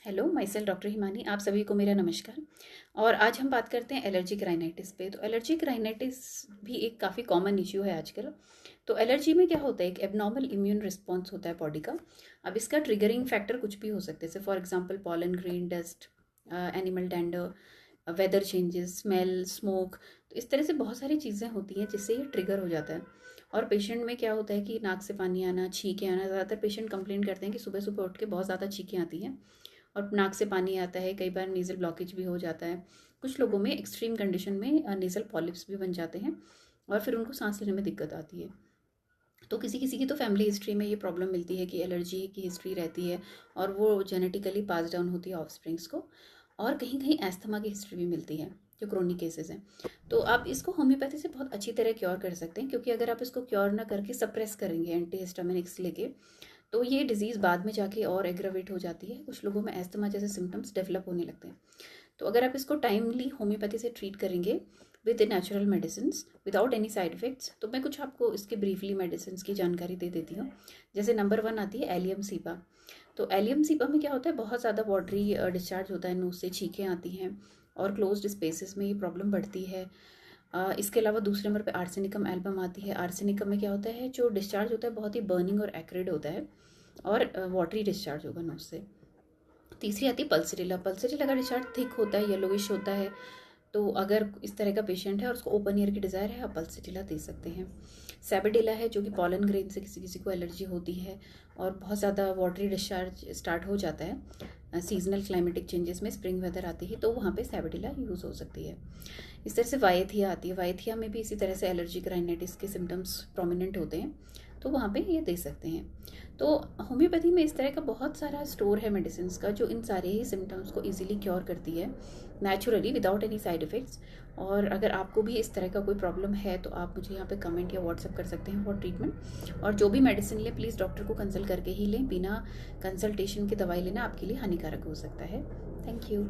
Hello, my self doctor Himani. आप सभी को मेरा नमस्कार। और आज हम बात करते हैं एलर्जिक राइनाइटिस पे। तो एलर्जिक राइनाइटिस भी एक काफ़ी कॉमन इश्यू है आजकल। तो एलर्जी में क्या होता है, एक एबनॉर्मल इम्यून रिस्पॉन्स होता है बॉडी का। अब इसका ट्रिगरिंग फैक्टर कुछ भी हो सकते हैं, जैसे for example pollen grain, dust, animal dander, weather changes, smell, smoke. तो इस तरह से बहुत सारी चीज़ें होती हैं जिससे ये ट्रिगर हो जाता है। और पेशेंट में क्या होता है कि नाक से पानी आना, छींकें आना। ज़्यादातर पेशेंट कंप्लेंट करते हैं कि सुबह सुबह उठ के बहुत ज़्यादा छींकें आती हैं और नाक से पानी आता है। कई बार नेज़ल ब्लॉकेज भी हो जाता है। कुछ लोगों में एक्सट्रीम कंडीशन में नेज़ल पॉलिप्स भी बन जाते हैं और फिर उनको सांस लेने में दिक्कत आती है। तो किसी किसी की तो फैमिली हिस्ट्री में ये प्रॉब्लम मिलती है कि एलर्जी की हिस्ट्री रहती है और वो जेनेटिकली पास डाउन होती है ऑफस्प्रिंग्स को। और कहीं कहीं एस्थमा की हिस्ट्री भी मिलती है, जो क्रोनिक केसेस हैं। तो आप इसको होम्योपैथी से बहुत अच्छी तरह क्योर कर सकते हैं, क्योंकि अगर आप इसको क्योर ना करके सप्रेस करेंगे एंटीहिस्टामिनिक्स लेके, तो ये डिजीज़ बाद में जाके और एग्रावेट हो जाती है। कुछ लोगों में एस्थमा जैसे सिम्टम्स डेवलप होने लगते हैं। तो अगर आप इसको टाइमली होम्योपैथी से ट्रीट करेंगे with natural medicine without any side effects, तो मैं कुछ आपको इसके ब्रीफली मेडिसिन की जानकारी दे देती हूँ। जैसे नंबर 1 आती है एलियम सीपा। तो एलियम सीपा में क्या होता है, बहुत ज़्यादा वाटरी डिस्चार्ज होता है, नोज से छींकें आती हैं और क्लोज्ड स्पेसेस में ये प्रॉब्लम बढ़ती है। इसके अलावा दूसरे नंबर पे आर्सेनिकम एल्बम आती है। आर्सेनिकम में क्या होता है, जो डिस्चार्ज होता है बहुत ही बर्निंग और एक्रिड होता है और वाटरी डिस्चार्ज होगा नोज से। तीसरी आती है पल्सरेला। पल्सरेला का डिस्चार्ज थिक होता है, येलोविश होता है। तो अगर इस तरह का पेशेंट है और उसको ओपन ईयर की डिज़ायर है, आप पल्सरेला दे सकते हैं। सैबेडेला है, जो कि पॉलन ग्रेन से किसी किसी को एलर्जी होती है और बहुत ज़्यादा वाटरी डिस्चार्ज स्टार्ट हो जाता है सीजनल क्लाइमेटिक चेंजेस में, स्प्रिंग वेदर आती है, तो वहाँ पे सैबेडेला यूज़ हो सकती है। इस तरह से वायथिया आती है। वायथिया में भी इसी तरह से एलर्जिक राइनाइटिस के सिम्टम्स प्रोमिनेंट होते हैं, तो वहाँ पे ये दे सकते हैं। तो होम्योपैथी में इस तरह का बहुत सारा स्टोर है मेडिसिन का, जो इन सारे ही सिम्टम्स को इजीली क्योर करती है naturally without any side effects. और अगर आपको भी इस तरह का कोई प्रॉब्लम है तो आप मुझे यहाँ पे कमेंट या व्हाट्सअप कर सकते हैं फॉर ट्रीटमेंट। और जो भी मेडिसिन लें, प्लीज़ डॉक्टर को कंसल्ट करके ही लें। बिना कंसल्टेशन की दवाई लेना आपके लिए हानिकारक हो सकता है। Thank you.